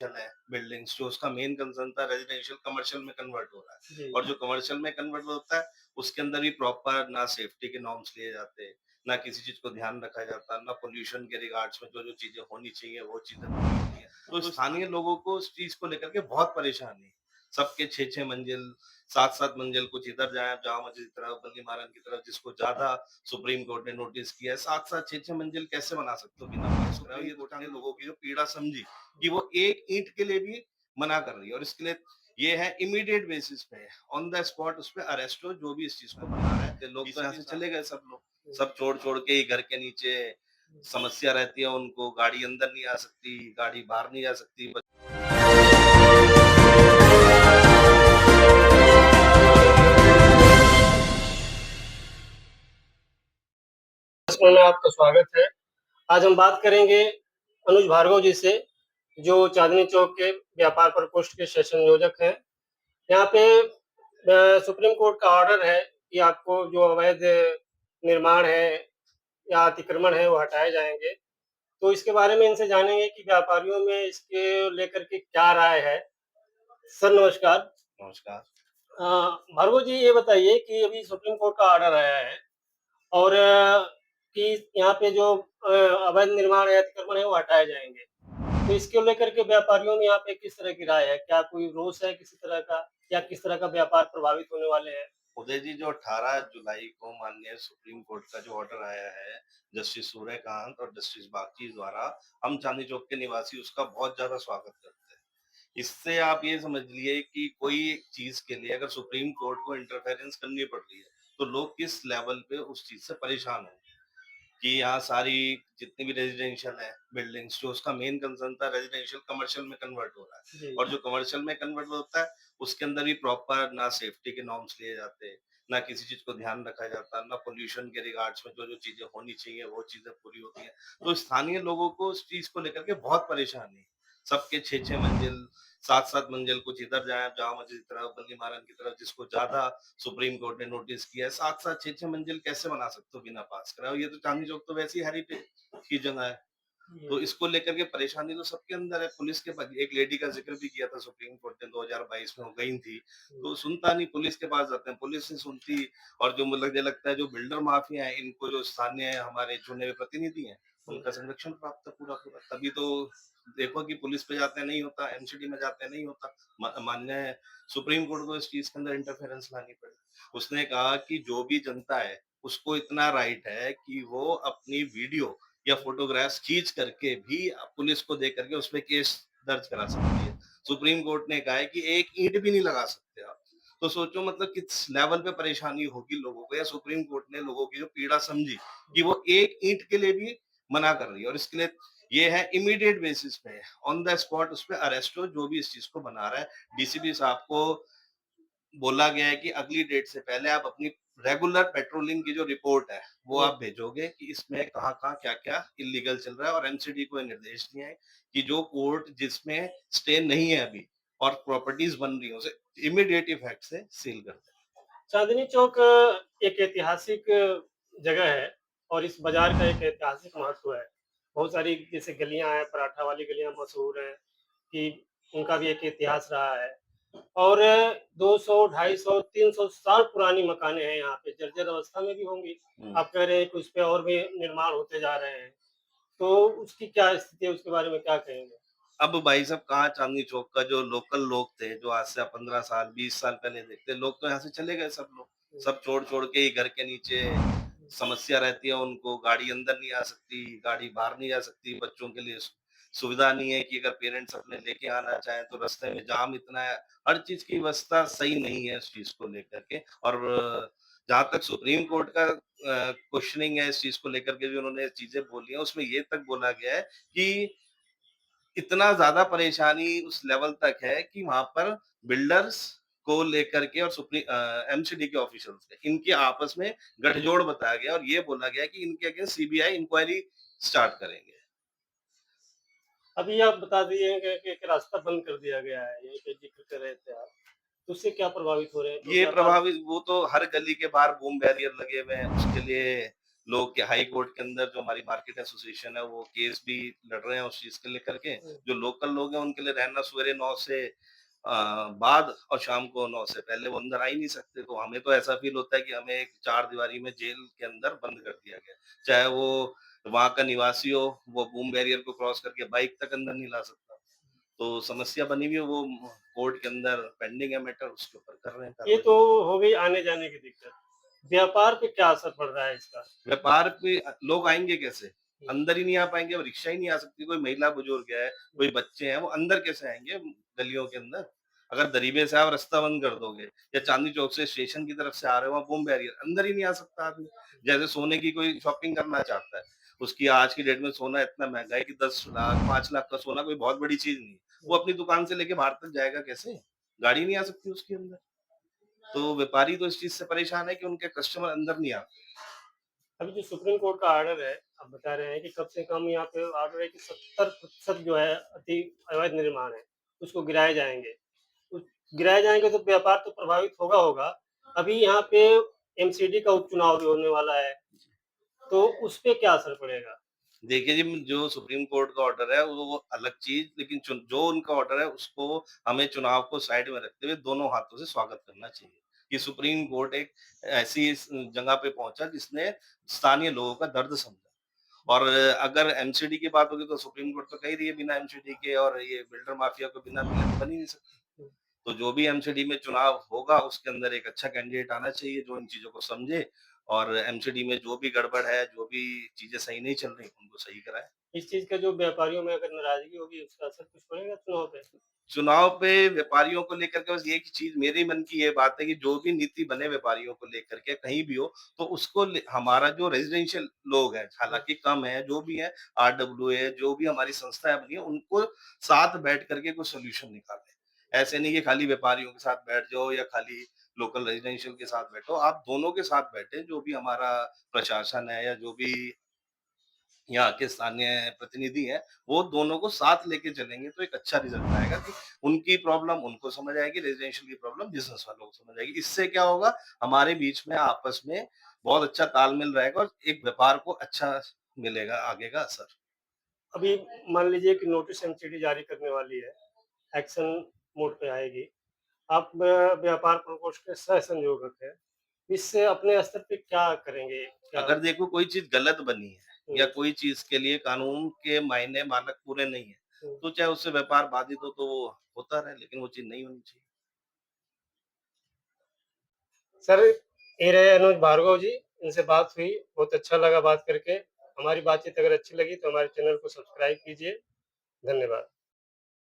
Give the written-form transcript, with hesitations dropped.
है बिल्डिंग्स जो उसका मेन कंसर्न था रेजिडेंशियल कमर्शियल में कन्वर्ट हो रहा है जी, और जो कमर्शियल में कन्वर्ट होता है उसके अंदर भी प्रॉपर ना सेफ्टी के नॉर्म्स लिए जाते, ना किसी चीज को ध्यान रखा जाता, ना पोल्यूशन के रिगार्ड्स में जो जो चीजें होनी चाहिए वो चीजें पूरी होती हैं। तो स्थानीय लोगों को इस चीज को लेकर के बहुत परेशानी है। सबके 6-6 मंजिल, 7-7 मंजिल, कुछ इधर जाए जामा मस्जिद की तरफ, बल्ली मारन की तरफ, जिसको ज्यादा सुप्रीम कोर्ट ने नोटिस किया है, 7-7 6-6 मंजिल कैसे बना सकते हो बिना पास कराए? और ये स्थानीय लोगों की जो पीड़ा समझी कि वो एक ईंट के लिए भी मना कर रही है और इसके लिए ये है इमीडिएट बेसिस पे ऑन द स्पॉट उस पे अरेस्ट हो जो भी इस चीज को बना रहा है। लोग तो यहाँ से चले गए, सब लोग सब छोड़ छोड़ के ही घर के नीचे। समस्या रहती है उनको, गाड़ी अंदर नहीं आ सकती, गाड़ी बाहर नहीं जा सकती। में आपका स्वागत है। आज हम बात करेंगे अनुज भार्गव जी से, जो चांदनी चौक के व्यापार प्रकोष्ठ के सेशन नियोजक हैं। यहाँ पे सुप्रीम कोर्ट का ऑर्डर है कि आपको जो अवैध निर्माण है या अतिक्रमण है वो हटाए जाएंगे। तो इसके बारे में इनसे जानेंगे कि व्यापारियों में इसके लेकर के क्या राय है। सर नमस्कार। नमस्कार। अ, भार्गव जी ये बताइए कि अभी सुप्रीम कोर्ट का ऑर्डर आया है और कि यहाँ पे जो अवैध निर्माण या अतिक्रमण है वो हटाए जाएंगे। तो इसको लेकर के व्यापारियों में यहाँ पे किस तरह की राय है? क्या कोई रोष है किसी तरह का, या किस तरह का व्यापार प्रभावित होने वाले हैं? उदय जी, जो 18 जुलाई को माननीय सुप्रीम कोर्ट का जो ऑर्डर आया है जस्टिस सूर्यकांत और जस्टिस बागची द्वारा, हम चांदनी चौक के निवासी उसका बहुत ज्यादा स्वागत करते हैं। इससे आप ये समझ लिए कि कोई एक चीज के लिए अगर सुप्रीम कोर्ट को इंटरफेरेंस करनी पड़ रही है तो लोग किस लेवल पे उस चीज से परेशान होंगे। कि यहाँ सारी जितनी भी रेजिडेंशियल है बिल्डिंग्स जो उसका मेन कंसर्न था रेजिडेंशियल कमर्शियल में कन्वर्ट हो रहा है जी। और जो कमर्शियल में कन्वर्ट होता है उसके अंदर भी प्रॉपर ना सेफ्टी के नॉर्म्स लिए जाते, ना किसी चीज को ध्यान रखा जाता, ना पोल्यूशन के रिगार्ड्स में जो जो चीजें होनी चाहिए वो चीजें पूरी होती हैं। तो स्थानीय लोगों को इस चीज को लेकर के बहुत परेशानी है। सबके 6-6 मंजिल, 7-7 मंजिल, कुछ इधर जाए जामा मस्जिद की तरफ, बल्ली मारन की तरफ, जिसको ज्यादा सुप्रीम कोर्ट ने नोटिस किया है, 7-7 6-6 मंजिल कैसे बना सकते हो बिना पास कराए? और ये तो चांदनी चौक तो वैसे ही हेरिटेज की जगह है। तो इसको लेकर के परेशानी तो सबके अंदर है। पुलिस के पास एक लेडी का जिक्र भी किया था सुप्रीम कोर्ट ने 2022 में, वो गई थी तो सुनता नहीं, पुलिस के पास जाते हैं, पुलिस नहीं सुनती। और जो मुझे लगता है जो बिल्डर माफिया है इनको जो स्थानीय हमारे चुने हुए प्रतिनिधि हैं उनका संरक्षण प्राप्त है पूरा पूरा, तभी तो देखो कि पुलिस पे जाते हैं नहीं होता, एमसीडी में जाते हैं नहीं होता। मान्य सुप्रीम कोर्ट को इस चीज के अंदर इंटरफेरेंस लानी पड़ी। उसने कहा कि जो भी जनता है उसको इतना राइट है कि वो अपनी वीडियो या फोटोग्राफ्स खींच करके भी पुलिस को दे करके उसपे केस दर्ज करा सकती है। सुप्रीम कोर्ट ने कहा है कि एक ईंट भी नहीं लगा सकते आप। तो सोचो मतलब किस लेवल पे परेशानी होगी लोगों को, या सुप्रीम कोर्ट ने लोगों की जो पीड़ा समझी कि वो एक ईंट के लिए भी मना कर रही है और इसके लिए ये है इमीडिएट बेसिस पे ऑन द स्पॉट उस पे अरेस्ट हो जो भी इस चीज को बना रहा है। डीसीपी साहब को बोला गया है कि अगली डेट से पहले आप अपनी रेगुलर पेट्रोलिंग की जो रिपोर्ट है वो जी। आप भेजोगे कि इसमें कहाँ-कहाँ, क्या-क्या इल्लीगल चल रहा है, और एमसीडी को ये निर्देश दिए हैं कि जो कोर्ट जिसमें स्टे नहीं है अभी और प्रॉपर्टीज बन रही है उसे इमीडिएट इफेक्ट से सील कर दें। चांदनी चौक एक ऐतिहासिक जगह है और इस बाजार का एक ऐतिहासिक महत्व है। बहुत सारी जैसे गलियां हैं, पराठा वाली गलियां मशहूर हैं कि उनका भी एक इतिहास रहा है। और 200, 250, 300 साल पुरानी मकानें हैं यहाँ पे, जर्जर अवस्था में भी होंगी। हुँ। आप कह रहे हैं कि उस पे और भी निर्माण होते जा रहे हैं, तो उसकी क्या स्थिति है, उसके बारे में क्या कहेंगे? अब भाई साहब कहाँ चांदनी चौक का जो लोकल लोग थे, जो आज से 15 साल, 20 साल पहले देखते, लोग तो यहाँ से चले गए सब लोग। हुँ, सब छोड़-छोड़ के ही घर के नीचे। समस्या रहती है उनको, गाड़ी अंदर नहीं आ सकती, गाड़ी बाहर नहीं जा सकती, बच्चों के लिए सुविधा नहीं है कि अगर पेरेंट्स अपने लेके आना चाहें तो रास्ते में जाम इतना है। हर चीज़ की व्यवस्था सही नहीं है इस चीज़ को लेकर के। और जहाँ तक सुप्रीम कोर्ट का क्वेश्चनिंग है इस चीज़ को लेकर के, जो उन्होंने चीज़ें बोली हैं, उसमें ये तक बोला गया है कि इतना ज़्यादा परेशानी उस लेवल तक है कि वहाँ पर बिल्डर्स को लेकर के और एमसीडी के ऑफिशियल्स के इनके आपस में गठजोड़ बताया गया और ये बोला गया कि इनके अगेंस्ट सीबीआई इंक्वायरी स्टार्ट करेंगे। अभी आप बता दिए कि एक रास्ता बंद कर दिया गया है, यहीं पे ज़िक्र कर रहे थे आप। तो उससे क्या प्रभावित हो रहे हैं? तो ये व्यापार। प्रभावित, वो तो हर गली के बाहर बूम बैरियर लगे हुए हैं, उसके लिए लोग के हाई कोर्ट के अंदर जो हमारी मार्केट एसोसिएशन है वो केस भी लड़ रहे हैं उस चीज़ को लेकर के। हुँ। जो लोकल लोग हैं उनके लिए रहना सवेरे 9 से बाद और शाम को 9 से पहले वो अंदर आ ही नहीं सकते। तो हमें तो ऐसा फ़ील होता है कि हमें एक चारदीवारी में जेल के अंदर बंद कर दिया गया है। चाहे वो वहाँ का निवासी हो, वो बूम बैरियर को क्रॉस करके बाइक तक अंदर नहीं ला सकता। तो समस्या बनी हुई है वो कोर्ट के अंदर पेंडिंग है मैटर उसके ऊपर कर रहे हैं ये कार्रवाई। तो हो गई आने-जाने की दिक्कत। व्यापार पे क्या असर पड़ रहा है इसका? व्यापार पे लोग आएँगे कैसे? हुँ, अंदर ही नहीं आ पाएँगे, अब रिक्शा ही नहीं आ सकती, कोई महिला बुजुर्ग है, कोई बच्चे हैं, वो अंदर कैसे आएँगे गलियों के अंदर? अगर दरीबे से आप रास्ता बंद कर दोगे या चांदनी चौक से स्टेशन की तरफ से आ रहे हो, वहाँ बूम बैरियर, अंदर ही नहीं आ सकता आदमी। जैसे सोने की कोई शॉपिंग करना चाहता है, उसकी आज की डेट में सोना इतना महँगा है कि 10 लाख, 5 लाख का सोना कोई बहुत बड़ी चीज़ नहीं है। वो हुँ। अपनी दुकान से लेके बाहर तक जाएगा कैसे? गाड़ी नहीं आ सकती उसके अंदर। तो व्यापारी तो इस चीज़ से परेशान है कि उनके कस्टमर अंदर नहीं आते। अभी जो सुप्रीम कोर्ट का ऑर्डर है, आप बता रहे हैं कि कम से कम यहाँ पे ऑर्डर है कि 70% जो है अवैध निर्माण है, उसको गिराए जाएँगे। उस गिराए जाएँगे तो व्यापार तो प्रभावित होगा। अभी यहाँ पे एमसीडी का उपचुनाव भी होने वाला है, तो उस पे क्या असर पड़ेगा? देखिए जी, जो सुप्रीम कोर्ट का ऑर्डर है वो अलग चीज़ लेकिन जो उनका ऑर्डर है उसको हमें चुनाव को साइड में रखते हुए दोनों हाथों से स्वागत करना चाहिए। कि सुप्रीम कोर्ट एक ऐसी जगह पे पहुँचा जिसने स्थानीय लोगों का दर्द समझा। और अगर एमसीडी की बात होगी तो सुप्रीम कोर्ट तो कह रही है बिना एमसीडी के और ये बिल्डर माफिया को बिना मिले तो बन ही नहीं सकती। तो जो भी एमसीडी में चुनाव होगा उसके अंदर एक अच्छा कैंडिडेट आना चाहिए जो इन चीज़ों को समझे और एमसीडी में जो भी गड़बड़ है, जो भी चीज़ें सही नहीं चल रही, उनको सही कराए। इस चीज़ का जो व्यापारियों में अगर नाराज़गी होगी, उसका असर कुछ पड़ेगा चुनाव पे? चुनाव पे व्यापारियों को लेकर के बस एक ही चीज़ मेरे मन की ये बात है कि जो भी नीति बने व्यापारियों को लेकर के कहीं भी हो, तो उसको ले हमारा जो रेज़िडेंशियल लोग हैं, हुँ, हालाँकि कम है, जो भी है आरडब्ल्यूए जो भी हमारी संस्थाएँ बनी हैं, उनको साथ बैठ कर के कोई सॉल्यूशन निकालें। ऐसे नहीं कि खाली व्यापारियों के साथ बैठ जाओ या खाली लोकल रेज़िडेंशियल के साथ बैठो, आप दोनों के साथ बैठें, जो भी हमारा प्रशासन है या जो भी यहाँ के स्थानीय प्रतिनिधि हैं, वो दोनों को साथ लेके चलेंगे तो एक अच्छा रिज़ल्ट आएगा कि उनकी प्रॉब्लम उनको समझ आएगी, रेज़िडेंशियल की प्रॉब्लम बिज़नेस वालों को समझ आएगी। इससे क्या होगा, हमारे बीच में आपस में बहुत अच्छा तालमेल रहेगा और एक व्यापार को अच्छा मिलेगा आगे का असर। अभी मान लीजिए कि नोटिस एमसीडी जारी करने वाली है, एक्शन मोड पे आएगी। आप व्यापार प्रकोष्ठ के सह-संयोजक हैं। इससे अपने स्तर पे क्या करेंगे? क्या अगर देखो कोई चीज़ गलत बनी है हुँ, या कोई चीज़ के लिए कानून के मायने मानक पूरे नहीं है, हुँ। तो चाहे उससे व्यापार बाधित हो तो वो होता रहे, लेकिन वो चीज़ नहीं होनी चाहिए। सर, ये रहे अनुज भार्गव जी, इनसे बात हुई, बहुत अच्छा लगा बात करके। हमारी बातचीत अगर अच्छी लगी तो हमारे चैनल को सब्सक्राइब कीजिए। धन्यवाद।